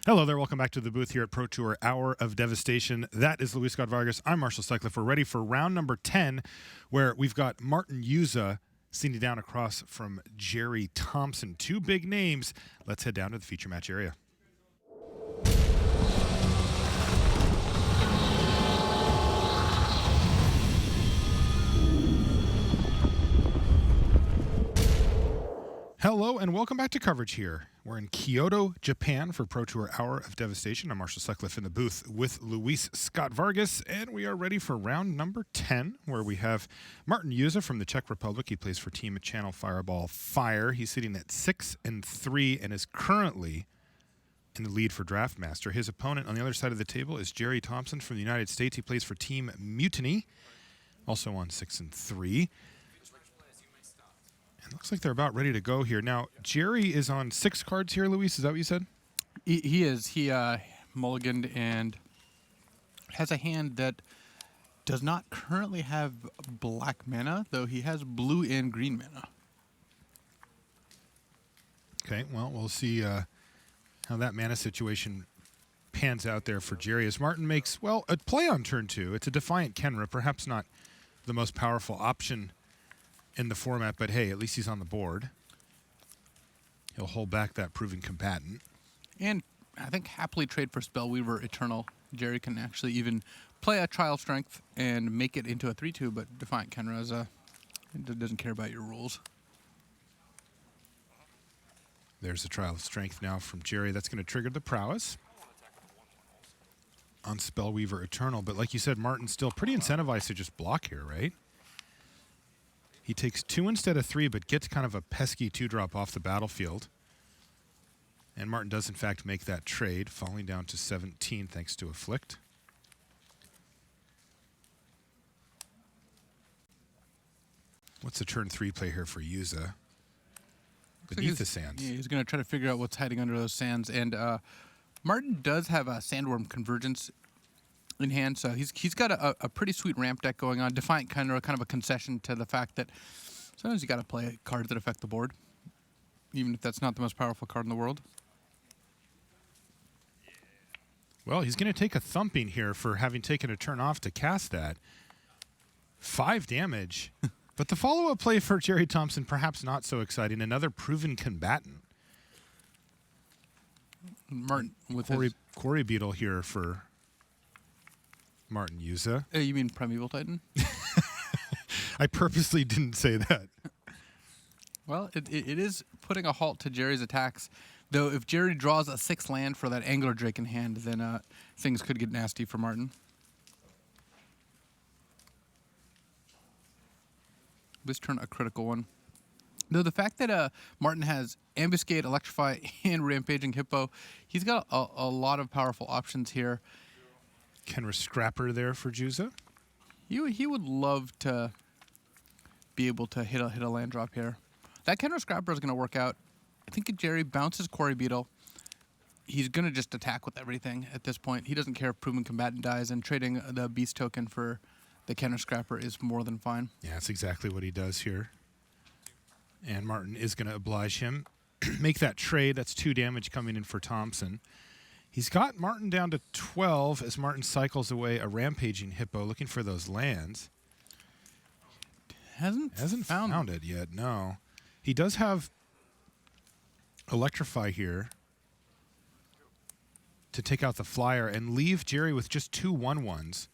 Hello there, welcome back to the booth here at Pro Tour Hour of Devastation. That is Luis Scott Vargas. I'm Marshall Sutcliffe. We're ready for round number 10, where we've got Martin Juza sitting down across from Gerry Thompson. Two big names. Let's head down to the feature match area. Hello and welcome back to coverage here. We're in Kyoto, Japan for Pro Tour Hour of Devastation. I'm Marshall Sutcliffe in the booth with Luis Scott Vargas, and we are ready for round number 10, where we have Martin Juza from the Czech Republic. He plays for Team Channel Fireball Fire. He's sitting at 6-3 and is currently in the lead for Draft Master. His opponent on the other side of the table is Gerry Thompson from the United States. He plays for Team Mutiny, also on 6-3. Looks like they're about ready to go here. Now, Gerry is on 6 cards here, Luis. Is that what you said? He is. He mulliganed and has a hand that does not currently have black mana, though he has blue and green mana. Okay, well, we'll see how that mana situation pans out there for Gerry as Martin makes, well, a play on turn 2. It's a Defiant Kenra, perhaps not the most powerful option in the format, but hey, at least he's on the board. He'll hold back that Proven Combatant. And I think happily trade for Spellweaver Eternal. Gerry can actually even play a Trial Strength and make it into a 3-2, but Defiant Kenra doesn't care about your rules. There's a Trial of Strength now from Gerry. That's going to trigger the Prowess on Spellweaver Eternal. But like you said, Martin's still pretty incentivized to just block here, right? He takes 2 instead of 3, but gets kind of a pesky 2-drop off the battlefield. And Martin does, in fact, make that trade, falling down to 17 thanks to Afflict. What's the turn 3 play here for Juza? Beneath the Sands. Yeah, he's going to try to figure out what's hiding under those sands. And Martin does have a Sandworm Convergence in hand, so he's got a pretty sweet ramp deck going on. Defiant kind of a concession to the fact that sometimes you got to play cards that affect the board, even if that's not the most powerful card in the world. Well, he's going to take a thumping here for having taken a turn off to cast that. 5 damage. But the follow-up play for Gerry Thompson, perhaps not so exciting. Another Proven Combatant. Martin with Quarry Beetle here for Martin Juza. You mean Primeval Titan? I purposely didn't say that. Well, it is putting a halt to Gerry's attacks. Though if Gerry draws a 6th land for that Angler Drake in hand, then things could get nasty for Martin. This turn, a critical one. Though the fact that Martin has Ambuscade, Electrify, and Rampaging Hippo, he's got a lot of powerful options here. Kenra Scrapper there for Juza. He would love to be able to hit a land drop here. That Kenra Scrapper is going to work out. I think if Gerry bounces Quarry Beetle, he's going to just attack with everything at this point. He doesn't care if Proven Combatant dies, and trading the Beast token for the Kenra Scrapper is more than fine. Yeah, that's exactly what he does here. And Martin is going to oblige him. Make that trade. That's 2 damage coming in for Thompson. He's got Martin down to 12 as Martin cycles away a Rampaging Hippo looking for those lands. Hasn't found it yet, no. He does have Electrify here to take out the flyer and leave Gerry with just 2 1/1s.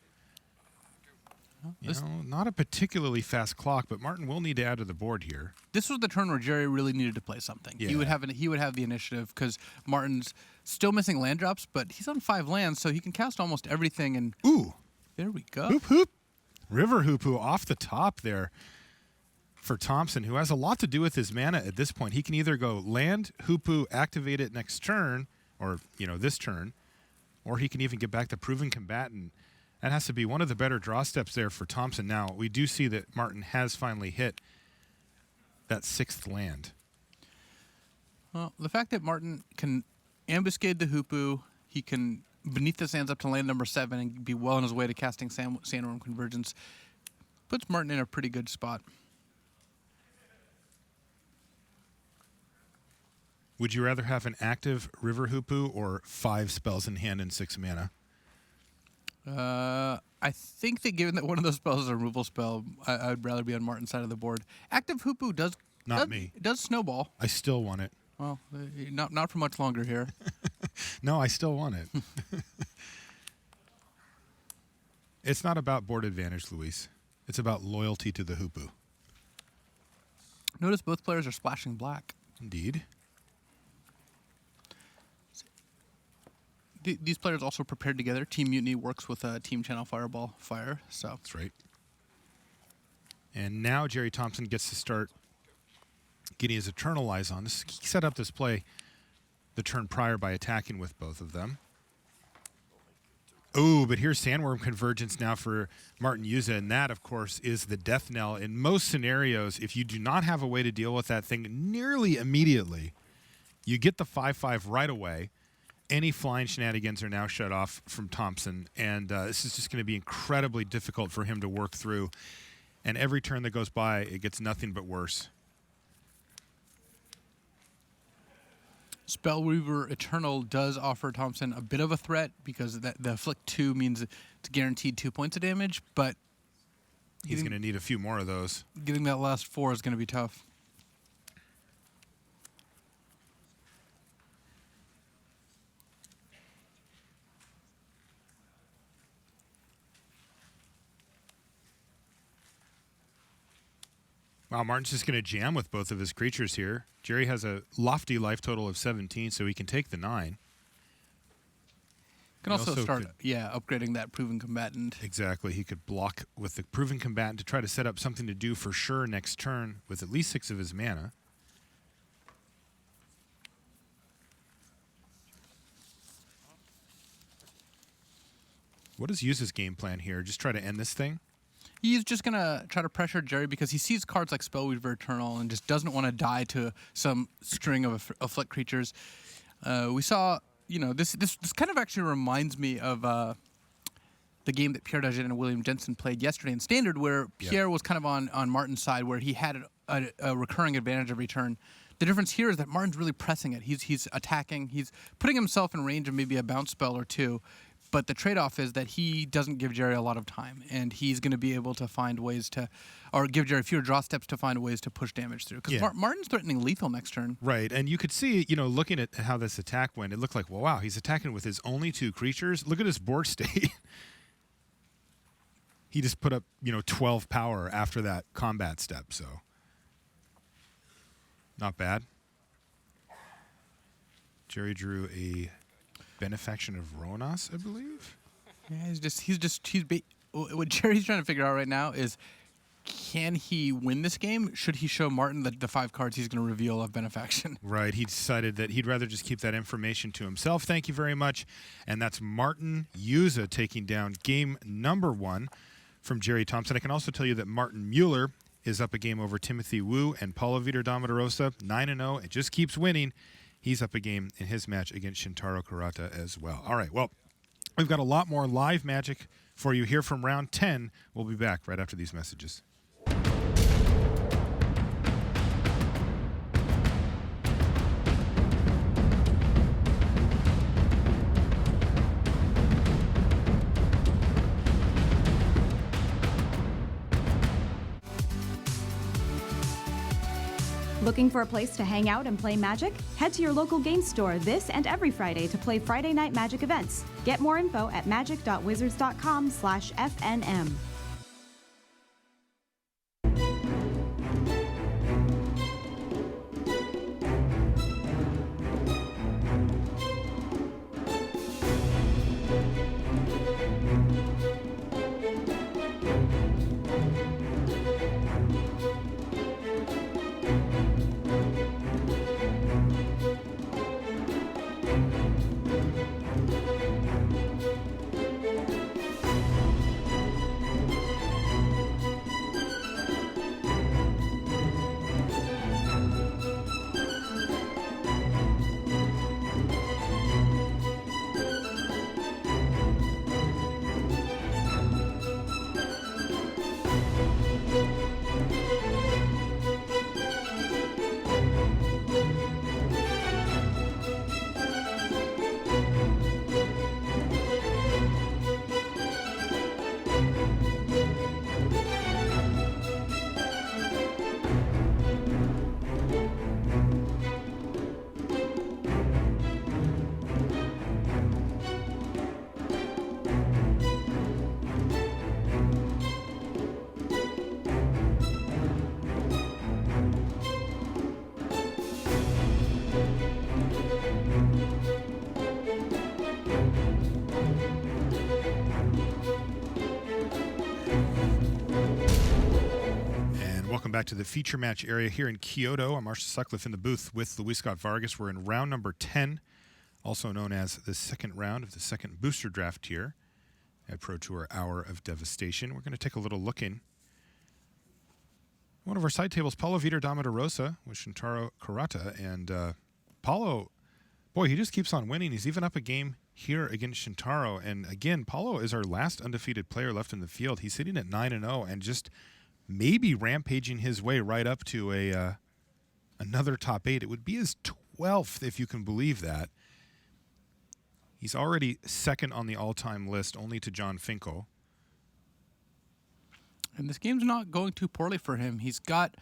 You know, not a particularly fast clock, but Martin will need to add to the board here. This was the turn where Gerry really needed to play something. Yeah. He would have the initiative because Martin's still missing land drops, but he's on 5 lands, so he can cast almost everything. And ooh, there we go. Hoop hoop, River Hoopu off the top there for Thompson, who has a lot to do with his mana at this point. He can either go land Hoopu, activate it next turn, or this turn, or he can even get back to Proven Combatant. That has to be one of the better draw steps there for Thompson. Now, we do see that Martin has finally hit that 6th land. Well, the fact that Martin can ambuscade the Hoopu, he can Beneath the Sands up to land number 7 and be well on his way to casting Sandworm Convergence, puts Martin in a pretty good spot. Would you rather have an active River Hoopoe or 5 spells in hand and 6 mana? I think that given that one of those spells is a removal spell, I'd rather be on Martin's side of the board. Active Hoopoe does snowball. I still want it. Well, not for much longer here. No, I still want it. It's not about board advantage, Luis. It's about loyalty to the Hoopoe. Notice both players are splashing black. Indeed. These players also prepared together. Team Mutiny works with Team Channel Fireball Fire. So that's right. And now Gerry Thompson gets to start getting his Eternalize on. He set up this play the turn prior by attacking with both of them. Oh, but here's Sandworm Convergence now for Martin Juza, and that, of course, is the death knell. In most scenarios, if you do not have a way to deal with that thing nearly immediately, you get the 5/5 right away. Any flying shenanigans are now shut off from Thompson, and this is just going to be incredibly difficult for him to work through. And every turn that goes by, it gets nothing but worse. Spellweaver Eternal does offer Thompson a bit of a threat because the Afflict 2 means it's guaranteed 2 points of damage, but he's going to need a few more of those. Getting that last 4 is going to be tough. Wow, Martin's just going to jam with both of his creatures here. Gerry has a lofty life total of 17, so he can take the 9. Can also start, upgrading that Proven Combatant. Exactly. He could block with the Proven Combatant to try to set up something to do for sure next turn with at least 6 of his mana. What is Juza's game plan here? Just try to end this thing? He's just going to try to pressure Gerry because he sees cards like Spellweaver Eternal and just doesn't want to die to some string of Afflict creatures. We saw, this kind of actually reminds me of the game that Pierre Dagen and William Jensen played yesterday in Standard, where Pierre was kind of on Martin's side, where he had a recurring advantage every turn. The difference here is that Martin's really pressing it. He's attacking. He's putting himself in range of maybe a bounce spell or two. But the trade-off is that he doesn't give Gerry a lot of time, and he's going to be able to find ways to, or give Gerry fewer draw steps to find ways to push damage through. Because Martin's threatening lethal next turn. Right, and you could see, looking at how this attack went, it looked like, well, wow, he's attacking with his only 2 creatures. Look at his board state. He just put up, 12 power after that combat step, so not bad. Gerry drew a Benefaction of Ronas, I believe. Yeah, what Gerry's trying to figure out right now is, can he win this game? Should he show Martin the 5 cards he's going to reveal of Benefaction? Right. He decided that he'd rather just keep that information to himself. Thank you very much. And that's Martin Juza taking down game number 1 from Gerry Thompson. I can also tell you that Martin Mueller is up a game over Timothy Wu and Paulo Vitor Damarosa, 9-0. It just keeps winning. He's up a game in his match against Shintaro Kurata as well. All right, well, we've got a lot more live Magic for you here from round 10. We'll be back right after these messages. Looking for a place to hang out and play Magic? Head to your local game store this and every Friday to play Friday Night Magic events. Get more info at magic.wizards.com/FNM. back to the feature match area here in Kyoto. I'm Marshall Sutcliffe in the booth with Luis Scott Vargas. We're in round number 10, also known as the second round of the second booster draft tier at Pro Tour Hour of Devastation. We're going to take a little look in. One of our side tables, Paulo Vitor Damarosa with Shintaro Kurata. And Paulo, boy, he just keeps on winning. He's even up a game here against Shintaro. And again, Paulo is our last undefeated player left in the field. He's sitting at 9-0 and just maybe rampaging his way right up to another top 8. It would be his 12th, if you can believe that. He's already second on the all-time list, only to John Finkel. And this game's not going too poorly for him. He's got,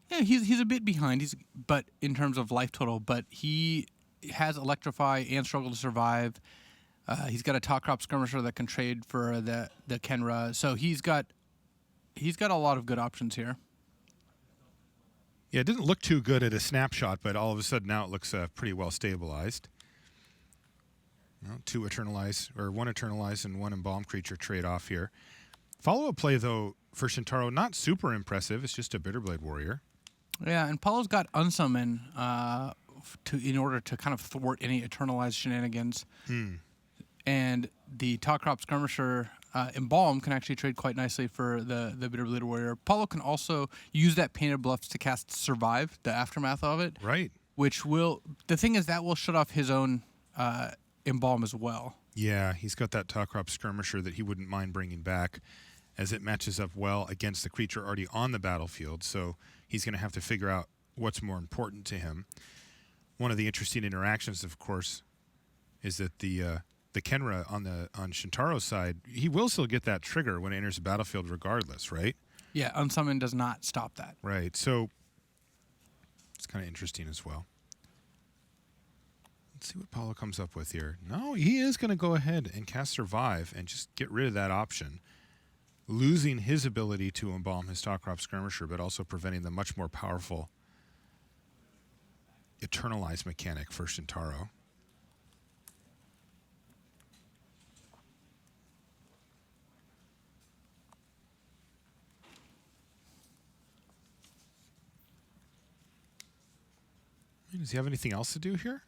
he's a bit behind. But in terms of life total, but he has Electrify and Struggle to Survive. He's got a top crop skirmisher that can trade for the Kenra. So he's got a lot of good options here. Yeah, it didn't look too good at a snapshot, but all of a sudden now it looks pretty well stabilized. Well, one Eternalize and one Embalm creature trade off here. Follow-up play, though, for Shintaro, not super impressive. It's just a Bitterblade Warrior. Yeah, and Paulo's got Unsummon in order to kind of thwart any Eternalize shenanigans. And the top crop skirmisher Embalm can actually trade quite nicely for the Bitterblade Warrior. Paulo can also use that Painted Bluffs to cast Survive, the aftermath of it. Right. The thing is that will shut off his own Embalm as well. Yeah, he's got that top crop skirmisher that he wouldn't mind bringing back, as it matches up well against the creature already on the battlefield. So he's going to have to figure out what's more important to him. One of the interesting interactions, of course, is that the Kenra on Shintaro's side, he will still get that trigger when it enters the battlefield regardless, right? Yeah, Unsummon does not stop that. Right. So it's kind of interesting as well. Let's see what Paulo comes up with here. No, he is going to go ahead and cast Survive and just get rid of that option, losing his ability to embalm his top crop skirmisher, but also preventing the much more powerful Eternalize mechanic for Shintaro. Does he have anything else to do here?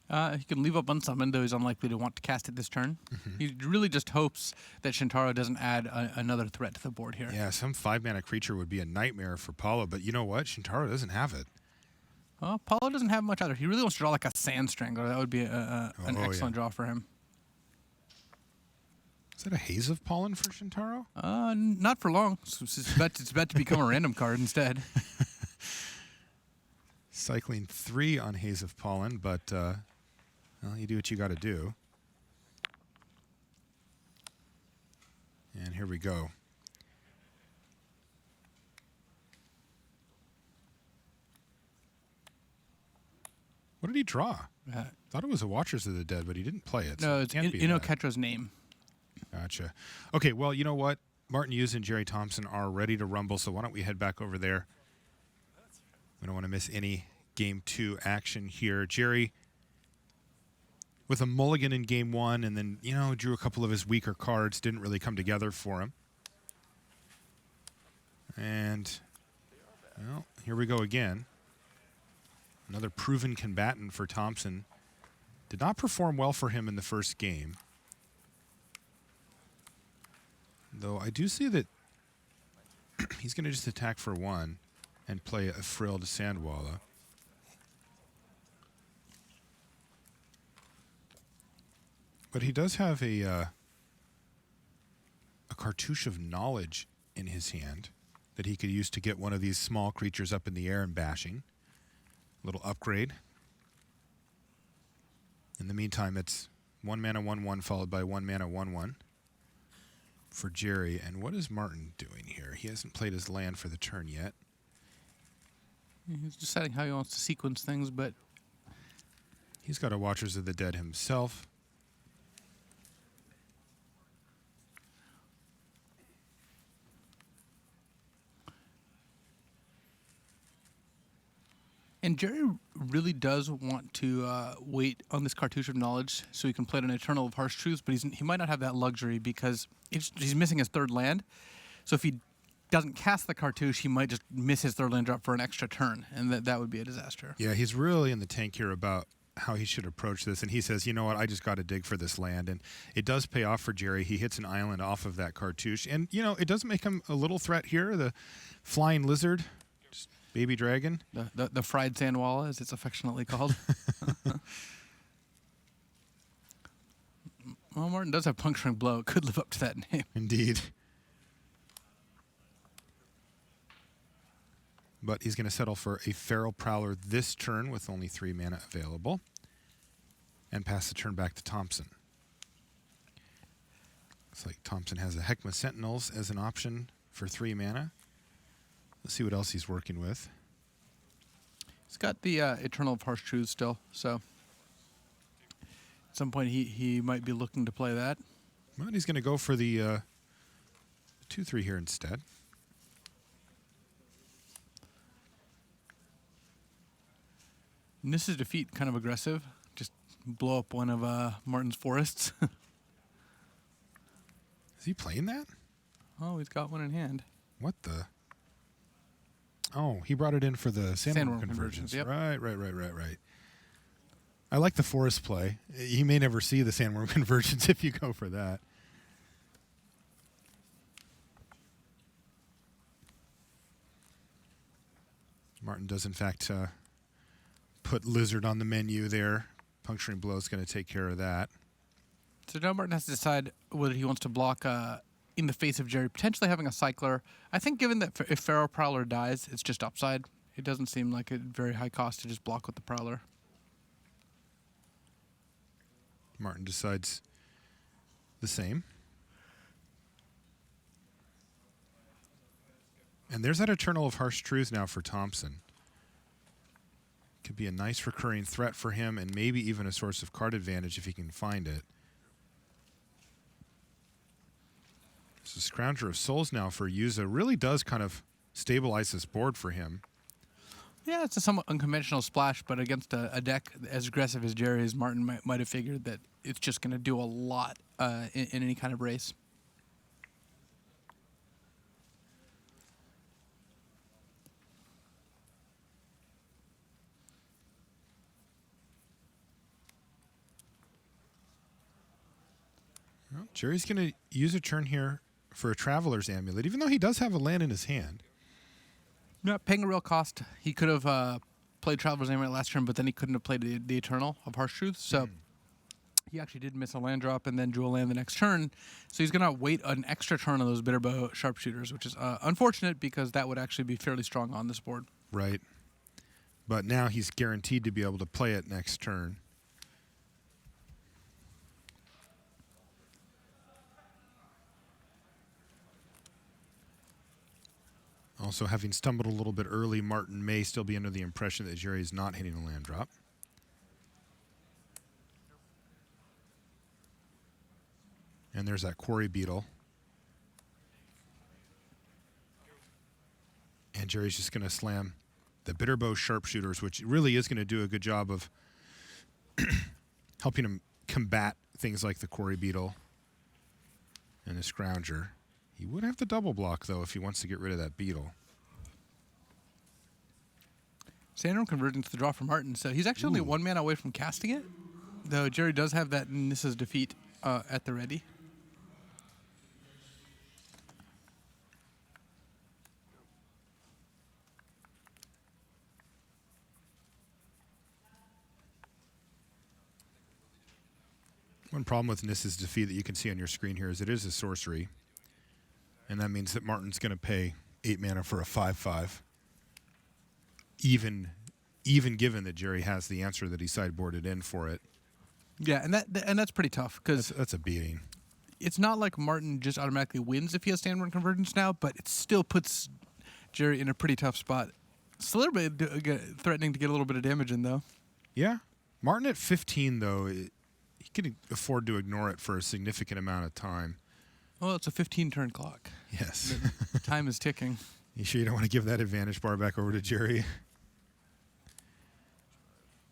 He can leave up Unsummoned, though he's unlikely to want to cast it this turn. He really just hopes that Shintaro doesn't add another threat to the board here. Yeah, some 5-mana creature would be a nightmare for Paulo, but you know what? Shintaro doesn't have it. Well, Paulo doesn't have much either. He really wants to draw like a Sand Strangler. That would be an excellent draw for him. Is that a Haze of Pollen for Shintaro? Not for long. It's about to become a random card instead. Cycling 3 on Haze of Pollen, but well, you do what you got to do. And here we go. What did he draw? Thought it was a Watchers of the Dead, but he didn't play it. No, it's Inoketra's name. Gotcha. Okay, well, you know what? Martin Juza and Gerry Thompson are ready to rumble, so why don't we head back over there? We don't want to miss any Game 2 action here. Gerry, with a mulligan in Game 1, and then, drew a couple of his weaker cards, didn't really come together for him. And, well, here we go again. Another proven combatant for Thompson. Did not perform well for him in the first game. Though I do see that he's going to just attack for 1 and play a Frilled Sandwalla. But he does have a Cartouche of Knowledge in his hand that he could use to get one of these small creatures up in the air and bashing. Little upgrade. In the meantime, it's 1 mana 1/1 followed by 1 mana 1/1 for Gerry. And what is Martin doing here? He hasn't played his land for the turn yet. He's deciding how he wants to sequence things, but he's got a Watchers of the Dead himself. And Gerry really does want to wait on this Cartouche of Knowledge so he can play an Eternal of Harsh Truths, but he might not have that luxury because he's missing his third land. So if he doesn't cast the cartouche, he might just miss his third land drop for an extra turn, and that would be a disaster. Yeah, he's really in the tank here about how he should approach this, and he says, you know what, I just got to dig for this land, and it does pay off for Gerry. He hits an island off of that cartouche, and, you know, it does make him a little threat here, the flying lizard, just baby dragon. The fried sandwalla, as it's affectionately called. Well, Martin does have puncturing blow. It could live up to that name. Indeed. But he's going to settle for a Feral Prowler this turn with only 3 mana available. And pass the turn back to Thompson. Looks like Thompson has a Heckma Sentinels as an option for 3 mana. Let's see what else he's working with. He's got the Eternal of Harsh Truths still, so at some point he might be looking to play that. Well, he's going to go for the 2/3 here instead. And this is defeat kind of aggressive. Just blow up one of Martin's forests. Is he playing that? Oh, he's got one in hand. What the? Oh, he brought it in for the Sandworm Sandworm conversions. conversions, yep. Right. I like the forest play. You may never see the Sandworm conversions if you go for that. Martin does, in fact, put Lizard on the menu there. Puncturing Blow is going to take care of that. So now Martin has to decide whether he wants to block in the face of Gerry potentially having a Cycler. I think given that if Feral Prowler dies, it's just upside. It doesn't seem like a very high cost to just block with the Prowler. Martin decides the same. And there's that Eternal of Harsh Truths now for Thompson. Could be a nice recurring threat for him and maybe even a source of card advantage if he can find it. So Scrounger of Souls now for Juza really does kind of stabilize this board for him. Yeah, it's a somewhat unconventional splash, but against a deck as aggressive as Gerry's, Martin might have figured that it's just going to do a lot in any kind of race. Well, Gerry's going to use a turn here for a Traveler's Amulet, even though he does have a land in his hand. Yeah, paying a real cost. He could have played Traveler's Amulet last turn, but then he couldn't have played the Eternal of Harsh Truth. So he actually did miss a land drop and then drew a land the next turn. So he's going to wait an extra turn on those Bitterbow Sharpshooters, which is unfortunate because that would actually be fairly strong on this board. Right. But now he's guaranteed to be able to play it next turn. Also, having stumbled a little bit early, Martin may still be under the impression that Gerry is not hitting a land drop. And there's that Quarry Beetle. And Gerry's just going to slam the Bitterbow Sharpshooters, which really is going to do a good job of helping him combat things like the Quarry Beetle and the Scrounger. He would have to double block, though, if he wants to get rid of that beetle. Sandworm Convergence to draw from Martin, so he's actually only 1 mana away from casting it, though Gerry does have that Nissa's Defeat at the ready. One problem with Nissa's Defeat that you can see on your screen here is it is a sorcery. And that means that Martin's going to pay 8 mana for a 5/5. Even given that Gerry has the answer that he sideboarded in for it. Yeah, and that's pretty tough because That's a beating. it's not like Martin just automatically wins if he has Sandworm Convergence now, but it still puts Gerry in a pretty tough spot. It's a little bit threatening to get a little bit of damage in, though. Yeah. Martin at 15, though, he could afford to ignore it for a significant amount of time. Well, it's a 15-turn clock. Yes. The time is ticking. You sure you don't want to give that advantage bar back over to Gerry?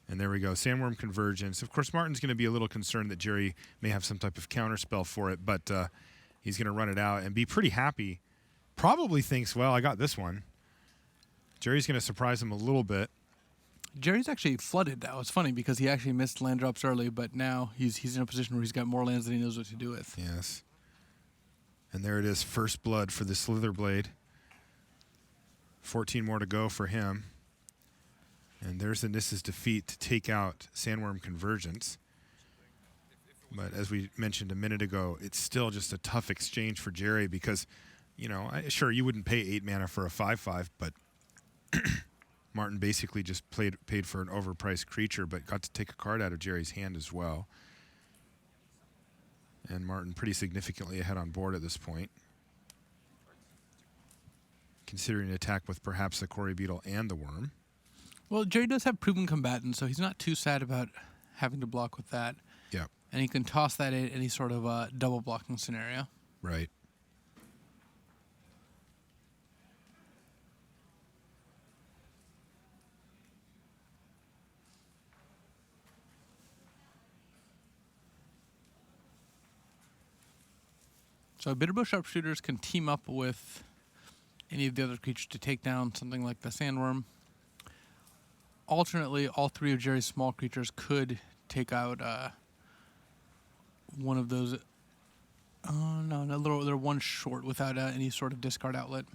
And there we go. Sandworm Convergence. Of course, Martin's going to be a little concerned that Gerry may have some type of counterspell for it, but he's going to run it out and be pretty happy probably thinks, well, I got this one. Gerry's going to surprise him a little bit. Gerry's actually flooded now. It's funny because he actually missed land drops early, but now he's in a position where he's got more lands than he knows what to do with. Yes. And there it is, first blood for the Slitherblade. 14 more to go for him. And there's the Nissa's defeat to take out Sandworm Convergence. But as we mentioned a minute ago, it's still just a tough exchange for Gerry because, you know, sure, you wouldn't pay 8 mana for a 5/5, but Martin basically just paid for an overpriced creature, but got to take a card out of Gerry's hand as well. And Martin pretty significantly ahead on board at this point, considering an attack with perhaps the Quarry Beetle and the Worm. Well, Gerry does have Proven Combatant, so he's not too sad about having to block with that. Yeah. And he can toss that in any sort of double blocking scenario. Right. So Bitterbow Sharpshooters can team up with any of the other creatures to take down something like the Sandworm. Alternately, all 3 of Gerry's small creatures could take out one of those. Oh, no, they're one short without any sort of discard outlet.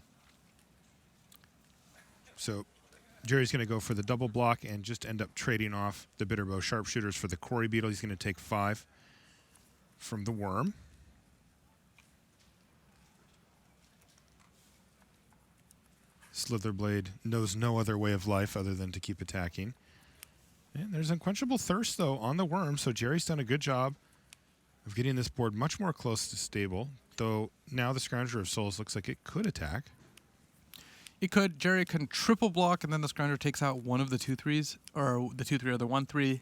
So Gerry's going to go for the double block and just end up trading off the Bitterbow Sharpshooters for the Quarry Beetle. He's going to take 5 from the Worm. Slitherblade knows no other way of life other than to keep attacking. And there's Unquenchable Thirst, though, on the Worm, so Gerry's done a good job of getting this board much more close to stable, though now the Scrounger of Souls looks like it could attack. It could. Gerry can triple block, and then the Scrounger takes out one of the 2/3s, or the 2/3 or the 1/3.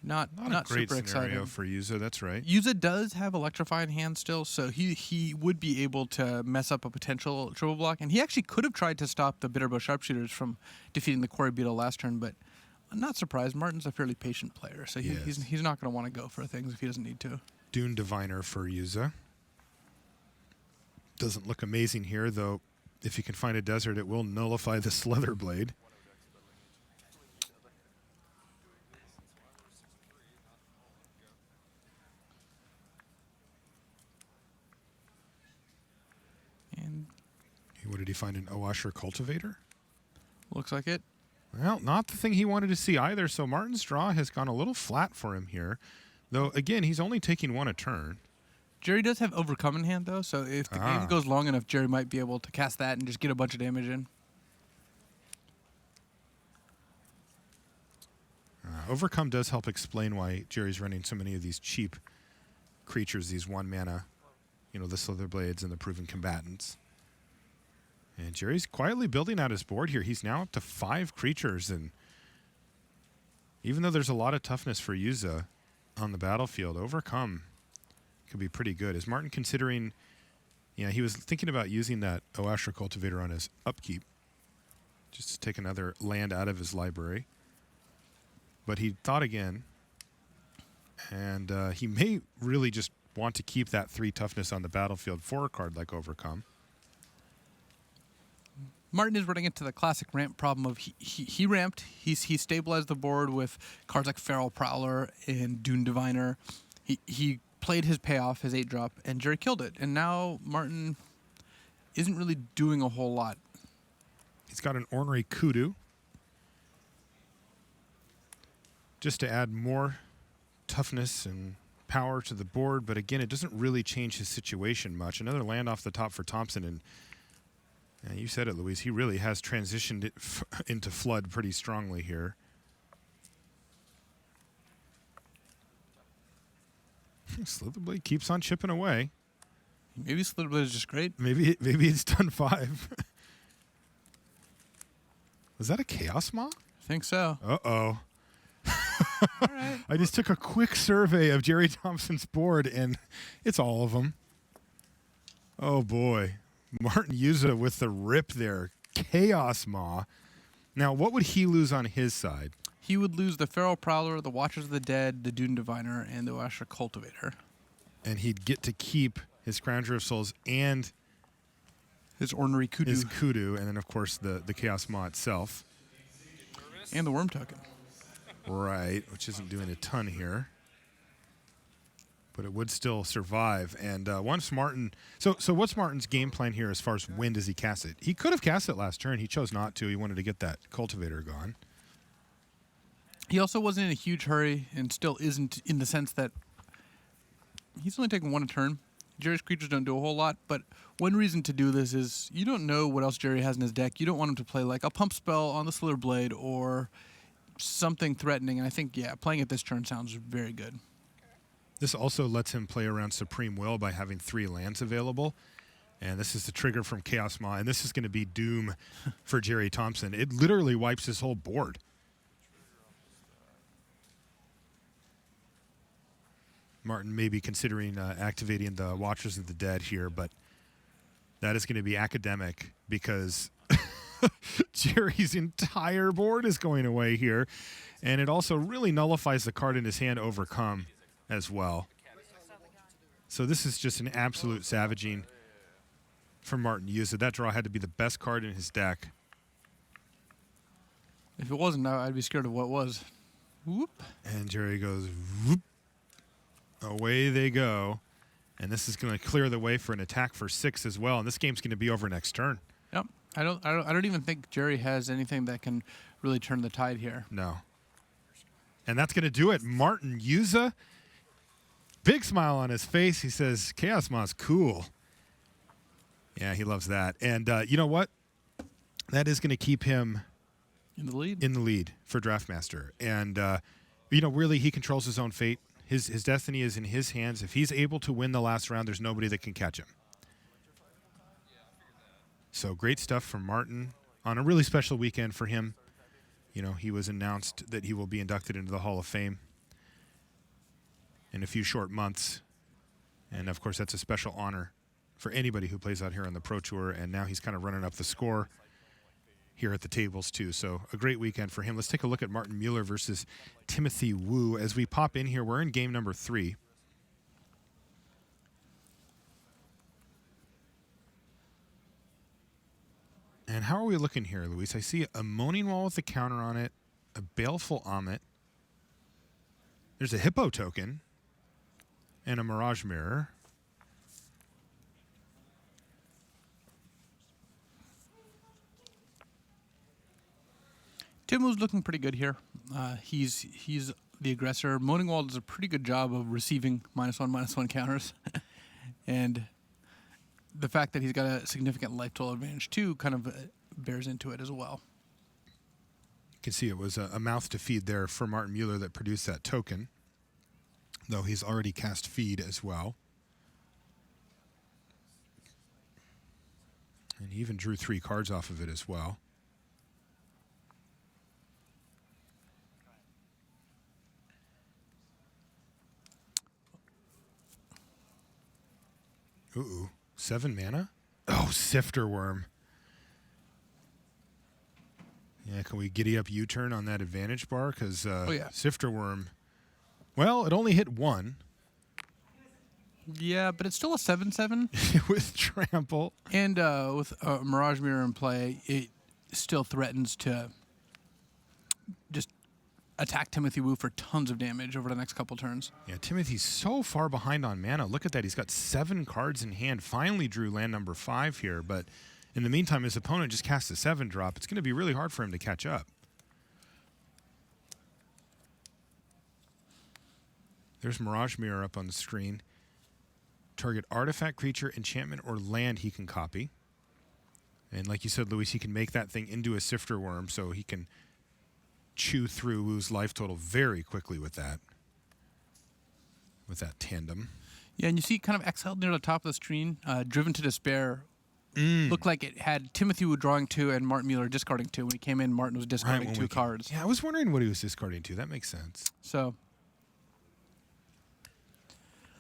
Not a great super scenario exciting for Juza, that's right. Juza does have Electrify in hand still, so he would be able to mess up a potential triple block. And he actually could have tried to stop the Bitterbow Sharpshooters from defeating the Quarry Beetle last turn, but I'm not surprised. Martin's a fairly patient player, so he's not going to want to go for things if he doesn't need to. Dune Diviner for Juza. Doesn't look amazing here, though. If you can find a desert, it will nullify the Slitherblade. And what did he find? An Oasher Cultivator? looks like it. Well, not the thing he wanted to see either, so Martin's draw has gone a little flat for him here. Though, again, he's only taking 1 a turn. Gerry does have Overcome in hand, though, so if the game goes long enough, Gerry might be able to cast that and just get a bunch of damage in. Overcome does help explain why Gerry's running so many of these cheap creatures, these 1 mana, you know, the Slitherblades and the Proven Combatants. And Gerry's quietly building out his board here. He's now up to 5 creatures, and even though there's a lot of toughness for Juza on the battlefield, Overcome could be pretty good. Is Martin considering, he was thinking about using that Oasher Cultivator on his upkeep, just to take another land out of his library. But he thought again, and he may really just want to keep that 3 toughness on the battlefield for a card like Overcome. Martin is running into the classic ramp problem of he ramped, he stabilized the board with cards like Feral Prowler and Dune Diviner. He played his payoff, his 8-drop, and Gerry killed it. And now Martin isn't really doing a whole lot. He's got an Ornery Kudu, just to add more toughness and power to the board, but again, it doesn't really change his situation much. Another land off the top for Thompson, and you said it, Louise, he really has transitioned it into Flood pretty strongly here. Slitherblade keeps on chipping away. Maybe Slitherblade is just great. Maybe it's done 5. Was that a Chaos Maw? I think so. Uh-oh. All right. I just took a quick survey of Gerry Thompson's board, and it's all of them. Oh, boy. Martin Juza with the rip there. Chaos Maw. Now, what would he lose on his side? He would lose the Feral Prowler, the Watchers of the Dead, the Dune Diviner, and the Oasher Cultivator. And he'd get to keep his Scrounger of Souls and His ornery kudu. His kudu, and then, of course, the Chaos Maw itself. And the worm token. Right, which isn't doing a ton here. But it would still survive. And once Martin... So what's Martin's game plan here as far as when does he cast it? He could have cast it last turn. He chose not to. He wanted to get that cultivator gone. He also wasn't in a huge hurry and still isn't in the sense that he's only taking one a turn. Gerry's creatures don't do a whole lot, but one reason to do this is you don't know what else Gerry has in his deck. You don't want him to play like a pump spell on the Slither Blade or something threatening. And I think, yeah, playing it this turn sounds very good. This also lets him play around Supreme Will by having 3 lands available. And this is the trigger from Chaos Maw, and this is going to be doom for Gerry Thompson. It literally wipes his whole board. Martin may be considering activating the Watchers of the Dead here, but that is going to be academic because Gerry's entire board is going away here. And it also really nullifies the card in his hand, Overcome, as well. So this is just an absolute savaging from Martin Juza. That draw had to be the best card in his deck. If it wasn't, I'd be scared of what it was. Whoop. And Gerry goes, whoop. Away they go. And this is going to clear the way for an attack for 6 as well. And this game's going to be over next turn. Yep. I don't even think Gerry has anything that can really turn the tide here. No. And that's going to do it. Martin Juza, big smile on his face. He says, Chaos Maw's cool. Yeah, he loves that. And you know what? That is going to keep him in the lead for Draftmaster. And, really, he controls his own fate. His destiny is in his hands. If he's able to win the last round, there's nobody that can catch him. So great stuff from Martin on a really special weekend for him. He was announced that he will be inducted into the Hall of Fame in a few short months. And, of course, that's a special honor for anybody who plays out here on the Pro Tour. And now he's kind of running up the score here at the tables, too. So a great weekend for him. Let's take a look at Martin Mueller versus Timothy Wu. As we pop in here, we're in game number 3. And how are we looking here, Luis? I see a Moaning Wall with a counter on it, a Baleful Omet. There's a Hippo token and a Mirage Mirror. Tim was looking pretty good here. He's the aggressor. Moaning Wall does a pretty good job of receiving -1/-1 counters. And the fact that he's got a significant life total advantage, too, kind of bears into it as well. You can see it was a mouth to feed there for Martin Mueller that produced that token, though he's already cast Feed as well. And he even drew 3 cards off of it as well. Ooh, 7 mana? Oh, Sifter Worm. Yeah, can we giddy up U-turn on that advantage bar? Because Sifter Worm, well, it only hit 1. Yeah, but it's still a 7/7. With Trample. And with Mirage Mirror in play, it still threatens to just attack Timothy Wu for tons of damage over the next couple turns. Yeah, Timothy's so far behind on mana. Look at that. He's got 7 cards in hand. Finally drew land number 5 here, but in the meantime, his opponent just cast a 7-drop. It's going to be really hard for him to catch up. There's Mirage Mirror up on the screen. Target artifact, creature, enchantment, or land he can copy. And like you said, Luis, he can make that thing into a Sifter Worm, so he can chew through Wu's life total very quickly with that tandem. Yeah, and you see it kind of exiled near the top of the screen, Driven to Despair. Looked like it had Timothy Wu drawing 2 and Martin Mueller discarding 2. When he came in, Martin was discarding 2 cards. Yeah, I was wondering what he was discarding 2. That makes sense.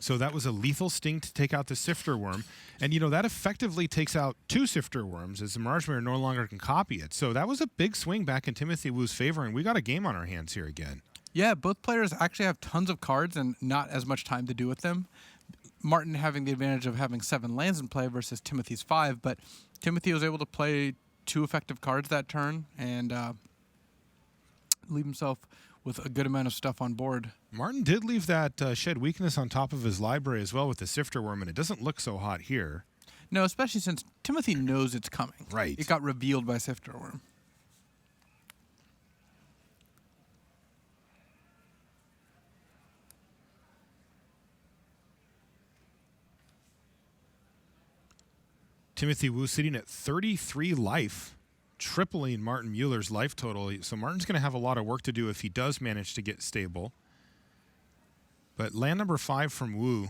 So that was a lethal sting to take out the Sifter Worm. And, that effectively takes out 2 Sifter Worms as the Mirage Mirror no longer can copy it. So that was a big swing back in Timothy Wu's favor, and we got a game on our hands here again. Yeah, both players actually have tons of cards and not as much time to do with them. Martin having the advantage of having 7 lands in play versus Timothy's 5, but Timothy was able to play 2 effective cards that turn and leave himself with a good amount of stuff on board. Martin did leave that Shed Weakness on top of his library as well with the Sifter Worm, and it doesn't look so hot here. No, especially since Timothy knows it's coming. Right. It got revealed by Sifter Worm. Timothy Wu sitting at 33 life, tripling Martin Mueller's life total. So Martin's going to have a lot of work to do if he does manage to get stable. But land number 5 from Wu,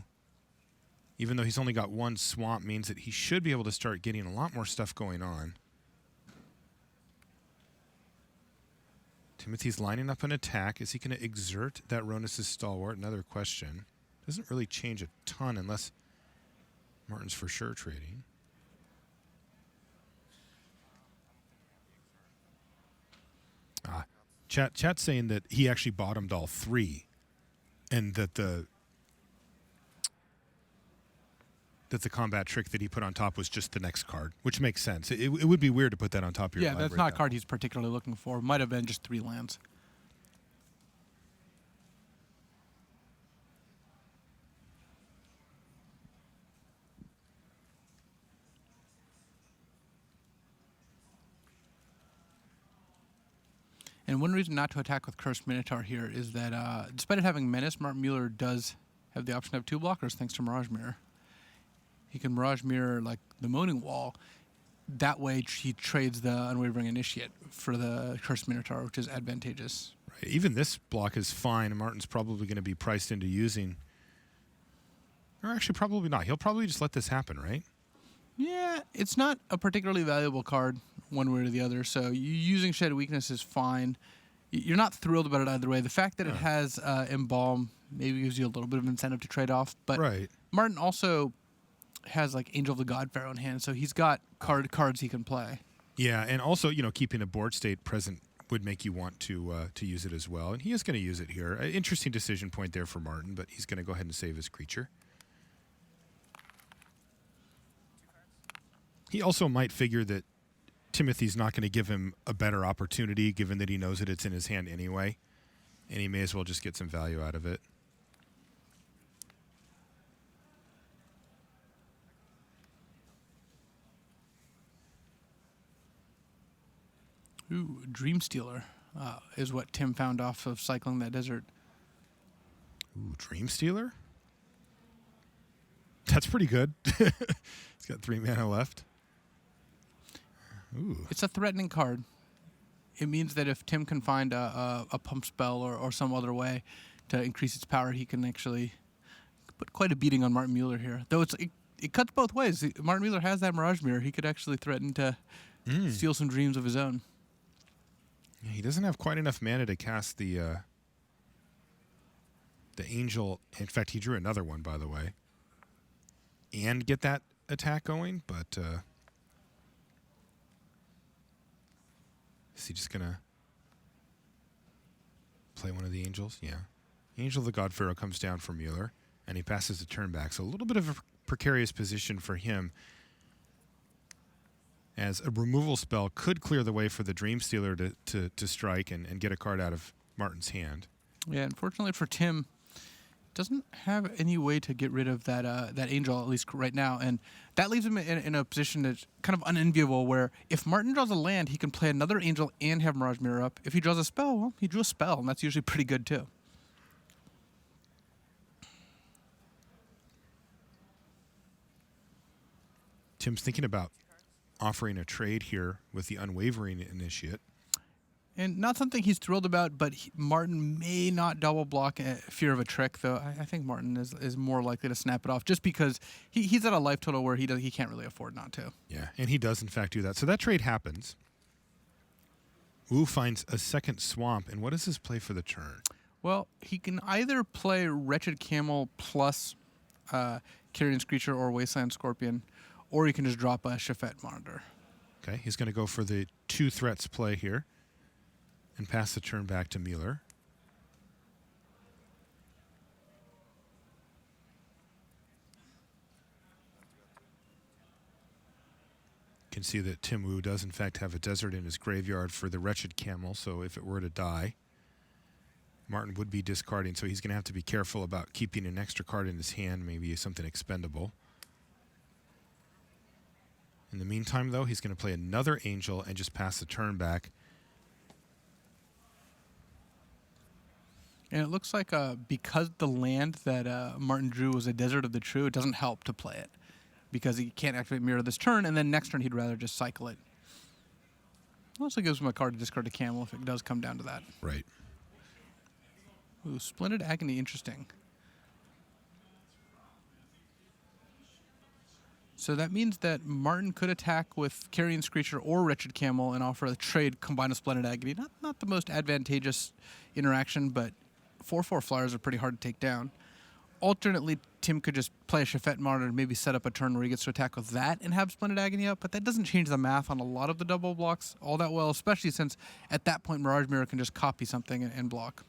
even though he's only got 1 swamp, means that he should be able to start getting a lot more stuff going on. Timothy's lining up an attack. Is he going to exert that Ronus' Stalwart? Another question. Doesn't really change a ton unless Martin's for sure trading. Chat's saying that he actually bottomed all 3, and that the combat trick that he put on top was just the next card, which makes sense. It would be weird to put that on top of your library. Yeah, that's not a card he's particularly looking for. Might have been just 3 lands. And one reason not to attack with Cursed Minotaur here is that despite it having Menace, Martin Mueller does have the option to have 2 blockers thanks to Mirage Mirror. He can Mirage Mirror like the Moaning Wall. That way he trades the Unwavering Initiate for the Cursed Minotaur, which is advantageous. Right. Even this block is fine, and Martin's probably going to be priced into using... Or actually, probably not. He'll probably just let this happen, right? Yeah, it's not a particularly valuable card one way or the other, so using Shed Weakness is fine. You're not thrilled about it either way. The fact that it has EMBALM maybe gives you a little bit of incentive to trade off, but right. Martin also has like Angel of the God Pharaoh in hand, so he's got cards he can play. Yeah, and also, keeping a board state present would make you want to use it as well, and he is going to use it here. Interesting decision point there for Martin, but he's going to go ahead and save his creature. He also might figure that Timothy's not going to give him a better opportunity, given that he knows that it's in his hand anyway, and he may as well just get some value out of it. Ooh, Dream Stealer is what Tim found off of cycling that desert. Ooh, Dream Stealer? That's pretty good. He's got 3 mana left. Ooh. It's a threatening card. It means that if Tim can find a pump spell or some other way to increase its power, he can actually put quite a beating on Martin Mueller here. Though it cuts both ways. Martin Mueller has that Mirage Mirror. He could actually threaten to steal some dreams of his own. Yeah, he doesn't have quite enough mana to cast the Angel. In fact, he drew another one, by the way, and get that attack going, but... Is he just going to play one of the Angels? Yeah. Angel of the God Pharaoh comes down for Mueller, and he passes the turn back. So a little bit of a precarious position for him, as a removal spell could clear the way for the Dream Stealer to strike and get a card out of Martin's hand. Yeah, unfortunately for Tim, doesn't have any way to get rid of that Angel, at least right now. And that leaves him in a position that's kind of unenviable, where if Martin draws a land, he can play another Angel and have Mirage Mirror up. If he draws a spell, well, he drew a spell, and that's usually pretty good too. Tim's thinking about offering a trade here with the Unwavering Initiate. And not something he's thrilled about, but Martin may not double block Fear of a Trick, though I think Martin is more likely to snap it off, just because he's at a life total where he can't really afford not to. Yeah, and he does in fact do that. So that trade happens. Wu finds a second swamp, and what does his play for the turn? Well, he can either play Wretched Camel plus Carrion Screecher or Wasteland Scorpion, or he can just drop a Shafet Monitor. Okay, he's going to go for the 2 threats play here and pass the turn back to Mueller. can see that Tim Wu does, in fact, have a desert in his graveyard for the Wretched Camel, so if it were to die, Martin would be discarding, so he's going to have to be careful about keeping an extra card in his hand, maybe something expendable. In the meantime, though, he's going to play another Angel and just pass the turn back. And it looks like because the land that Martin drew was a Desert of the True, it doesn't help to play it because he can't activate Mirror this turn, and then next turn he'd rather just cycle it. It also gives him a card to discard a Camel if it does come down to that. Right. Ooh, Splendid Agony, interesting. So that means that Martin could attack with Carrion Screecher or Wretched Camel and offer a trade combined with Splendid Agony. Not the most advantageous interaction, but 4/4 flyers are pretty hard to take down. Alternately, Tim could just play a Shafet Martyr and maybe set up a turn where he gets to attack with that and have Splendid Agony up, but that doesn't change the math on a lot of the double blocks all that well, especially since at that point Mirage Mirror can just copy something and block.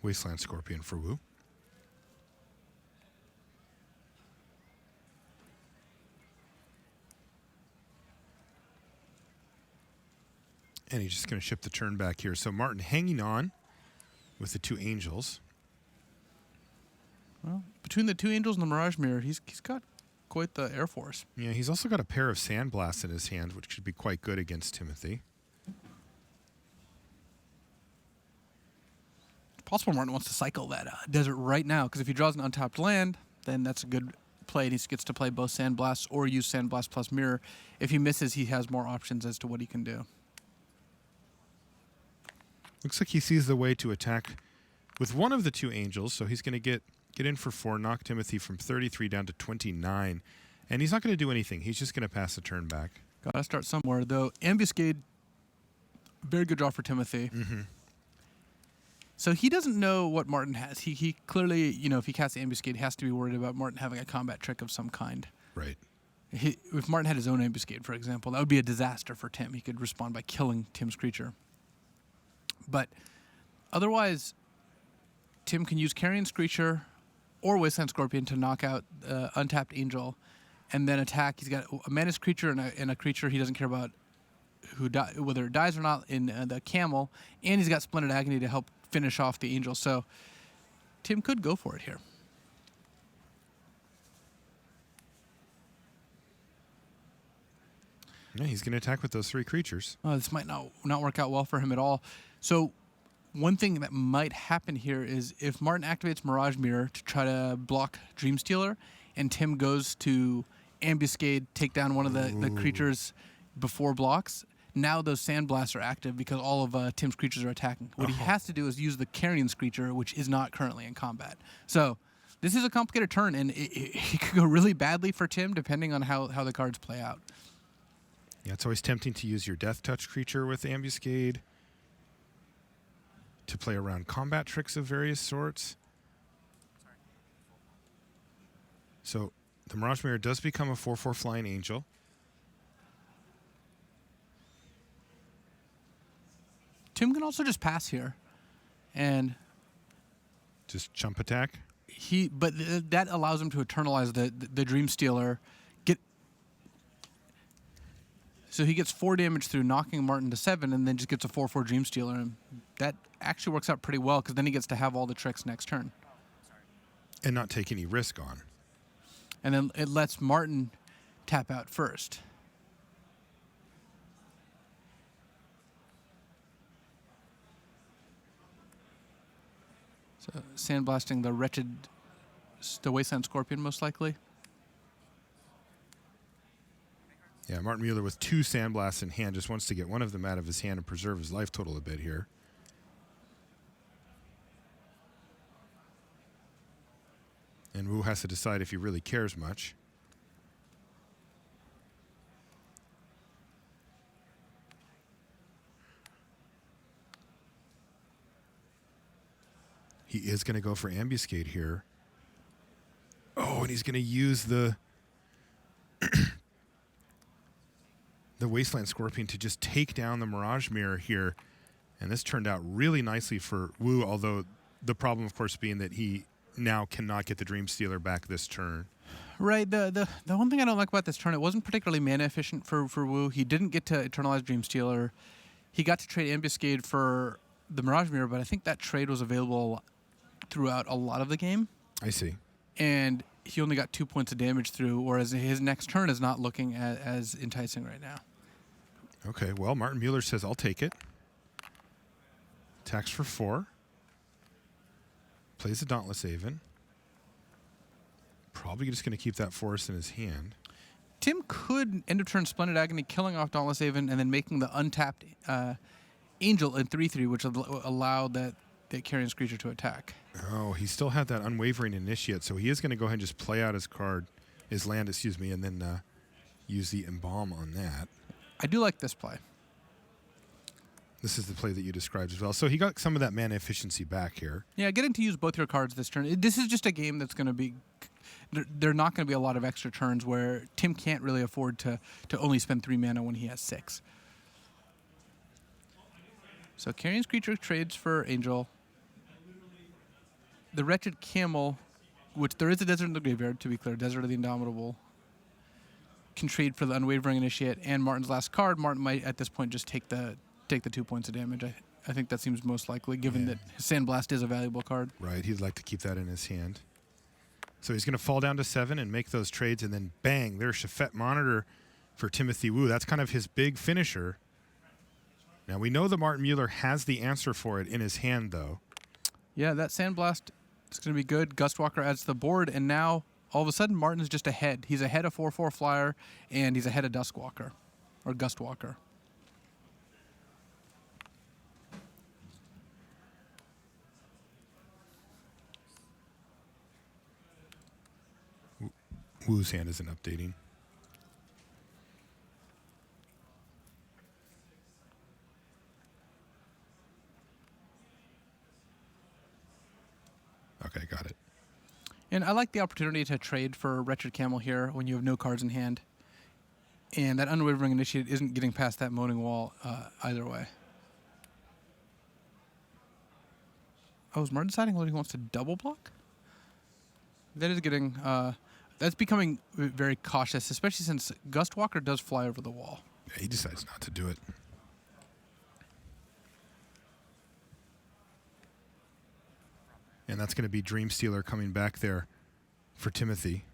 Wasteland Scorpion for Wu. And he's just going to ship the turn back here. So Martin hanging on with the 2 Angels. Well, between the 2 Angels and the Mirage Mirror, he's got quite the Air Force. Yeah, he's also got a pair of Sandblasts in his hand, which should be quite good against Timothy. Possible Martin wants to cycle that desert right now, because if he draws an untapped land, then that's a good play, and he gets to play both Sandblasts or use Sandblast plus Mirror. If he misses, he has more options as to what he can do. Looks like he sees the way to attack with one of the 2 Angels, so he's going to get in for 4, knock Timothy from 33 down to 29, and he's not going to do anything. He's just going to pass the turn back. Got to start somewhere, though. Ambuscade, very good draw for Timothy. Mm-hmm. So he doesn't know what Martin has. He clearly, if he casts Ambuscade, he has to be worried about Martin having a combat trick of some kind. Right. If Martin had his own Ambuscade, for example, that would be a disaster for Tim. He could respond by killing Tim's creature. But otherwise, Tim can use Carrion Screecher or Wasteland Scorpion to knock out Untapped Angel and then attack. He's got a Mantis creature and a creature he doesn't care about whether it dies or not in the Camel, and he's got Splendid Agony to help finish off the Angel. So Tim could go for it here. Yeah, he's going to attack with those 3 creatures. This might not work out well for him at all. So one thing that might happen here is if Martin activates Mirage Mirror to try to block Dreamstealer, and Tim goes to Ambuscade, take down one of the creatures before blocks, now those Sandblasts are active because all of Tim's creatures are attacking. What he has to do is use the Carrion Screecher, which is not currently in combat. So this is a complicated turn, and it could go really badly for Tim depending on how the cards play out. Yeah, it's always tempting to use your Death Touch creature with Ambuscade to play around combat tricks of various sorts. So the Mirage Mirror does become a 4/4 Flying Angel. Tim can also just pass here, and just chump attack. That allows him to eternalize the Dreamstealer. So he gets 4 damage through knocking Martin to 7, and then just gets a 4/4 Dreamstealer, and that actually works out pretty well because then he gets to have all the tricks next turn, and not take any risk on. And then it lets Martin tap out first. So sandblasting the Wasteland Scorpion most likely. Yeah, Martin Mueller with 2 Sandblasts in hand just wants to get one of them out of his hand and preserve his life total a bit here. And Wu has to decide if he really cares much. He is going to go for Ambuscade here. Oh, and he's going to use the Wasteland Scorpion to just take down the Mirage Mirror here And this turned out really nicely for Wu, although the problem, of course, being that he now cannot get the Dream Stealer back this turn. Right. The one thing I don't like about this turn, it wasn't particularly mana efficient for Wu. He didn't get to Eternalize Dream Stealer. He got to trade Ambuscade for the Mirage Mirror, but I think that trade was available throughout a lot of the game. I see. And he only got 2 points of damage through, whereas his next turn is not looking as enticing right now. Okay, well, Martin Mueller says, I'll take it. Attacks for 4. Plays the Dauntless Aven. Probably just going to keep that forest in his hand. Tim could end of turn Splendid Agony, killing off Dauntless Aven, and then making the untapped Angel in 3/3, which allowed that Carrion Screecher to attack. Oh, he still had that Unwavering Initiate, so he is going to go ahead and just play out his land, and then use the Embalm on that. I do like this play. This is the play that you described as well. So he got some of that mana efficiency back here. Yeah, getting to use both your cards this turn. This is just a game that's going to be... There are not going to be a lot of extra turns where Tim can't really afford to only spend 3 mana when he has 6. So Carrion Screecher trades for Angel. The Wretched Camel, which there is a Desert in the Graveyard, to be clear, Desert of the Indomitable, can trade for the Unwavering Initiate and Martin's last card. Martin might, at this point, just take the 2 points of damage. I think that seems most likely, given that his Sandblast is a valuable card. Right, he'd like to keep that in his hand. So he's going to fall down to 7 and make those trades, and then bang, there's Shafet Monitor for Timothy Wu. That's kind of his big finisher. Now, we know that Martin Mueller has the answer for it in his hand, though. Yeah, that Sandblast is going to be good. Gustwalker adds to the board, and now, all of a sudden, Martin's just ahead. He's ahead of 4/4 Flyer, and he's ahead of Duskwalker, or Gustwalker. Wu's hand isn't updating. Okay, got it. And I like the opportunity to trade for Wretched Camel here when you have no cards in hand. And that Unwavering Initiate isn't getting past that Moaning Wall either way. Oh, is Martin deciding whether he wants to double block? That is getting... that's becoming very cautious, especially since Gustwalker does fly over the wall. Yeah, he decides not to do it. And that's going to be Dream Stealer coming back there for Timothy.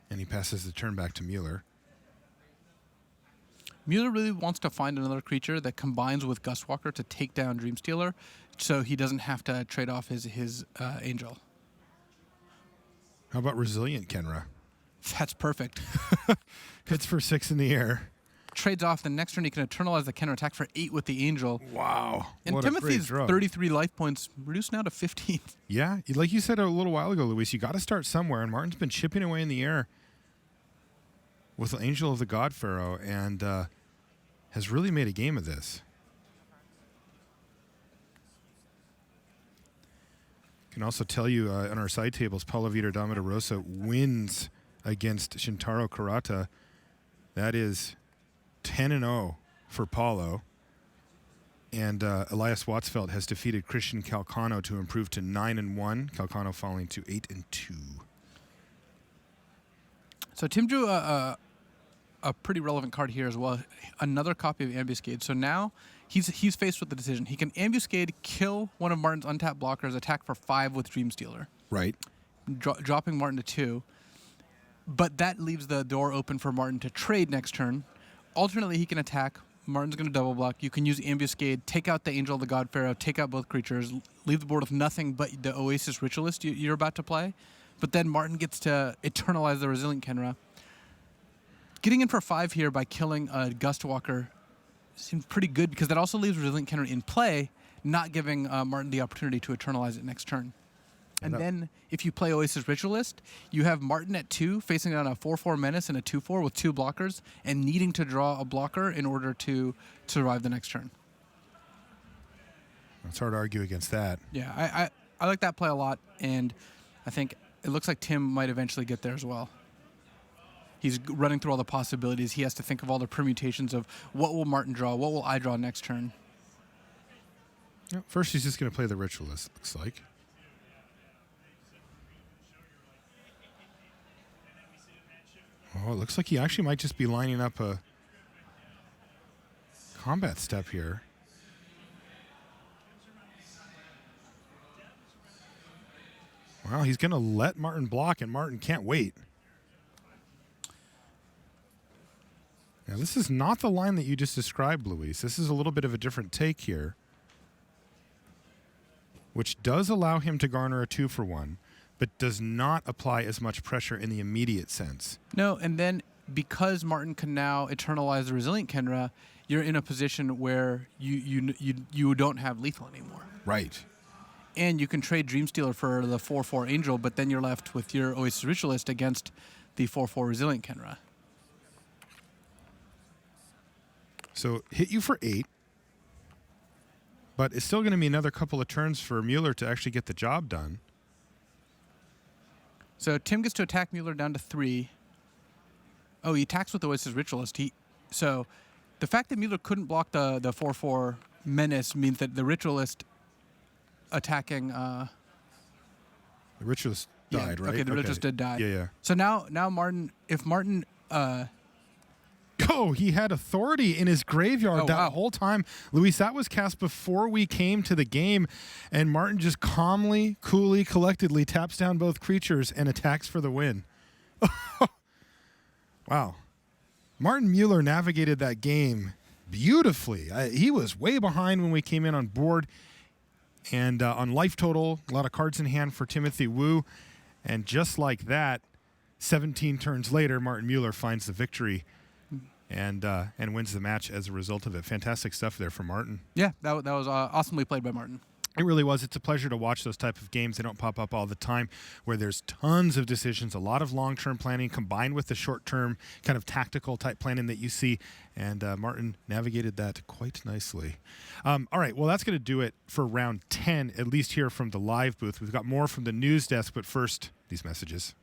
And he passes the turn back to Mueller. Mueller really wants to find another creature that combines with Gustwalker to take down Dream Stealer, so he doesn't have to trade off his Angel. How about Resilient Kenra? That's perfect. Hits for 6 in the air. Trades off, the next turn he can Eternalize the Kenra, attack for 8 with the Angel. Wow. And what Timothy's a great draw. 33 life points reduced now to 15. Yeah, like you said a little while ago, Luis, you got to start somewhere, and Martin's been chipping away in the air with Angel of the God Pharaoh, and has really made a game of this. Can also tell you on our side tables, Paulo Vitor Rosa wins against Shintaro Kurata. That is 10-0 for Paulo. And Elias Watsfeld has defeated Christian Calcano to improve to 9-1. Calcano falling to 8-2. So Tim drew a pretty relevant card here as well. Another copy of Ambuscade. So now he's faced with the decision. He can Ambuscade, kill one of Martin's untapped blockers, attack for 5 with Dream Stealer. Right. Dropping Martin to 2. But that leaves the door open for Martin to trade next turn. Alternately, he can attack. Martin's going to double block. You can use Ambuscade, take out the Angel of the God Pharaoh, take out both creatures, leave the board with nothing but the Oasis Ritualist you're about to play. But then Martin gets to Eternalize the Resilient Kenra. Getting in for 5 here by killing Gustwalker seems pretty good because that also leaves Resilient Kenra in play, not giving Martin the opportunity to Eternalize it next turn. And then if you play Oasis Ritualist, you have Martin at 2 facing on a 4/4 Menace and a 2/4 with 2 blockers and needing to draw a blocker in order to survive the next turn. It's hard to argue against that. Yeah, I like that play a lot, and I think it looks like Tim might eventually get there as well. He's running through all the possibilities. He has to think of all the permutations of what will Martin draw, what will I draw next turn. Yep, first, he's just going to play the Ritualist, looks like. Oh, it looks like he actually might just be lining up a combat step here. Well, he's going to let Martin block, and Martin can't wait. Now, this is not the line that you just described, Luis. This is a little bit of a different take here, which does allow him to garner a 2-for-1, but does not apply as much pressure in the immediate sense. No, and then because Martin can now eternalize the Resilient Kenra, you're in a position where you don't have lethal anymore. Right. And you can trade Dreamstealer for the 4/4 Angel, but then you're left with your Oasis Ritualist against the 4/4 Resilient Kenra. So hit you for 8, but it's still going to be another couple of turns for Mueller to actually get the job done. So Tim gets to attack Mueller down to 3. Oh, he attacks with the Oasis Ritualist. So the fact that Mueller couldn't block the 4/4 Menace means that the Ritualist attacking... The Ritualist died, right? Okay, the Ritualist did die. Yeah. So now Martin, if Martin... Oh, he had Authority in his graveyard that whole time. Luis, that was cast before we came to the game, and Martin just calmly, coolly, collectedly taps down both creatures and attacks for the win. Wow. Martin Mueller navigated that game beautifully. He was way behind when we came in on board, and on life total, a lot of cards in hand for Timothy Wu, and just like that, 17 turns later, Martin Mueller finds the victory and wins the match as a result of it. Fantastic stuff there for Martin. Yeah, that was awesomely played by Martin. It really was. It's a pleasure to watch those type of games. They don't pop up all the time, where there's tons of decisions, a lot of long-term planning combined with the short-term kind of tactical type planning that you see, and Martin navigated that quite nicely. All right, well, that's going to do it for round 10, at least here from the live booth. We've got more from the news desk, but first, these messages.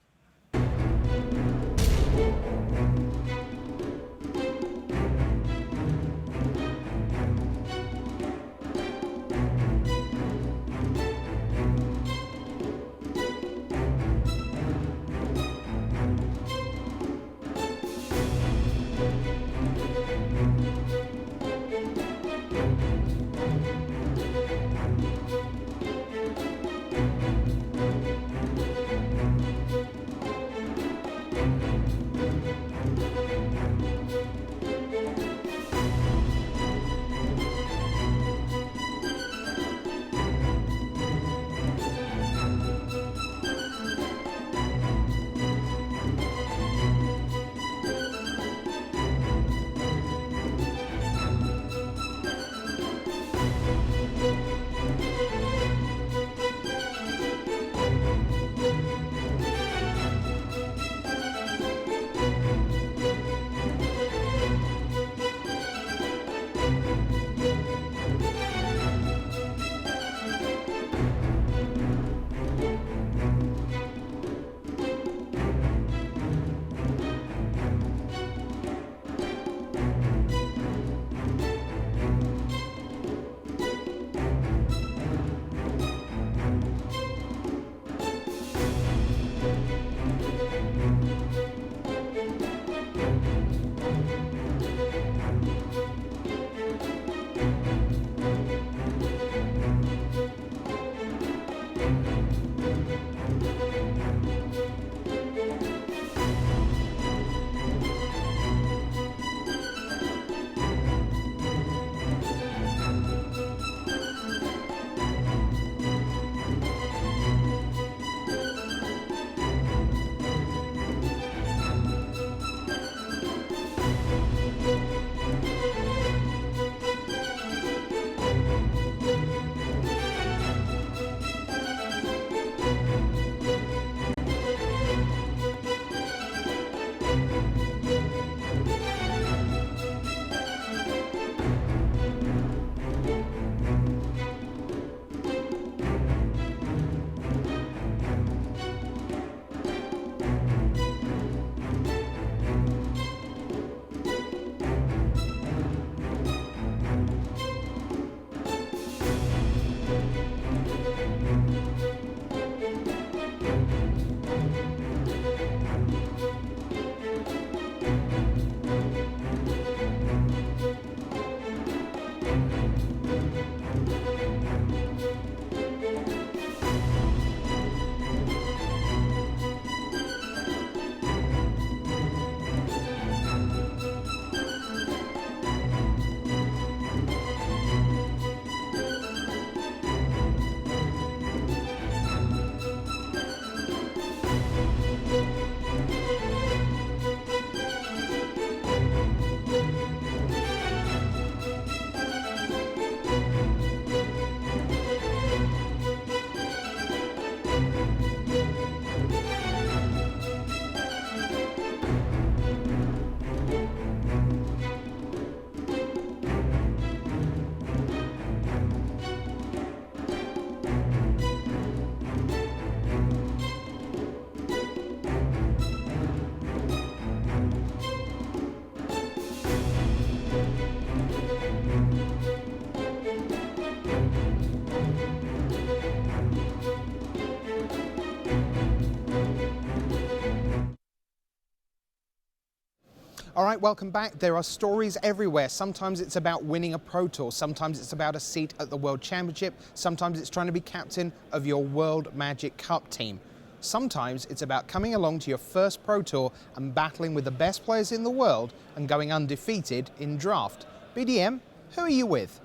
All right, welcome back. There are stories everywhere. Sometimes it's about winning a Pro Tour. Sometimes it's about a seat at the World Championship. Sometimes it's trying to be captain of your World Magic Cup team. Sometimes it's about coming along to your first Pro Tour and battling with the best players in the world and going undefeated in draft. BDM, who are you with?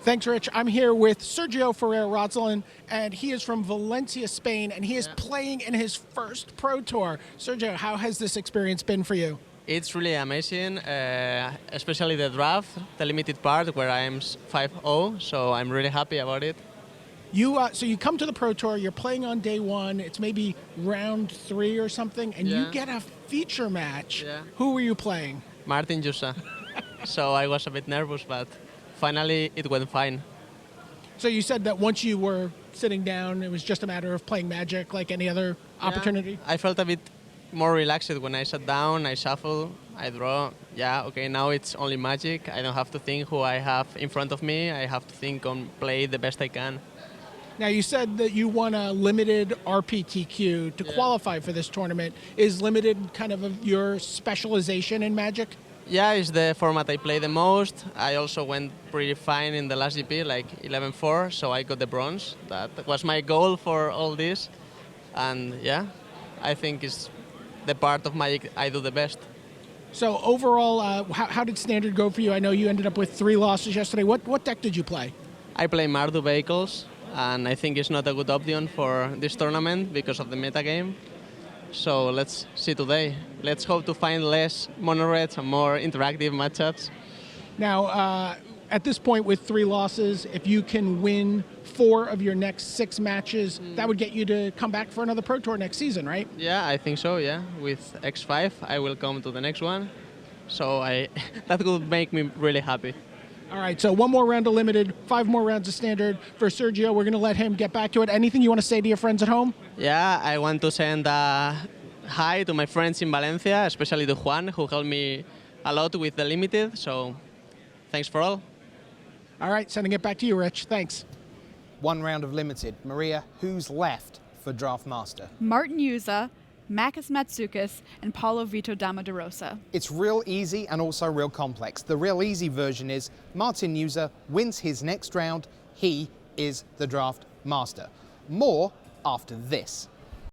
Thanks, Rich. I'm here with Sergio Ferrer-Rotzlin, and he is from Valencia, Spain, and he is playing in his first Pro Tour. Sergio, how has this experience been for you? It's really amazing, especially the draft, the limited part where I am 5-0, so I'm really happy about it. So you come to the Pro Tour, you're playing on day one, it's maybe round 3 or something, and you get a feature match. Yeah. Who were you playing? Martin Juza. So I was a bit nervous, but finally it went fine. So you said that once you were sitting down, it was just a matter of playing Magic like any other opportunity? I felt a bit more relaxed when I sat down, I shuffle, I draw. Yeah, okay, now it's only Magic. I don't have to think who I have in front of me. I have to think on play the best I can. Now, you said that you won a limited RPTQ to qualify for this tournament. Is limited kind of your specialization in Magic? Yeah, it's the format I play the most. I also went pretty fine in the last GP, like 11-4, so I got the bronze. That was my goal for all this. And yeah, I think it's the part of Magic I do the best. So overall, how did Standard go for you? I know you ended up with 3 losses yesterday. What deck did you play? I play Mardu Vehicles, and I think it's not a good option for this tournament because of the metagame. So let's see today. Let's hope to find less mono-reds and more interactive matchups. Now, at this point with 3 losses, if you can win 4 of your next 6 matches, that would get you to come back for another Pro Tour next season, right? Yeah, I think so, yeah. With X5, I will come to the next one. So that would make me really happy. All right, so 1 more round of limited, 5 more rounds of standard. For Sergio, we're going to let him get back to it. Anything you want to say to your friends at home? Yeah, I want to send a hi to my friends in Valencia, especially to Juan, who helped me a lot with the limited. So thanks for all. All right, sending it back to you, Rich. Thanks. 1 round of limited. Maria, who's left for Draft Master? Martin Juza, Makis Matsoukas, and Paulo Vitor Dama de Rosa. It's real easy and also real complex. The real easy version is Martin Juza wins his next round. He is the Draft Master. More after this.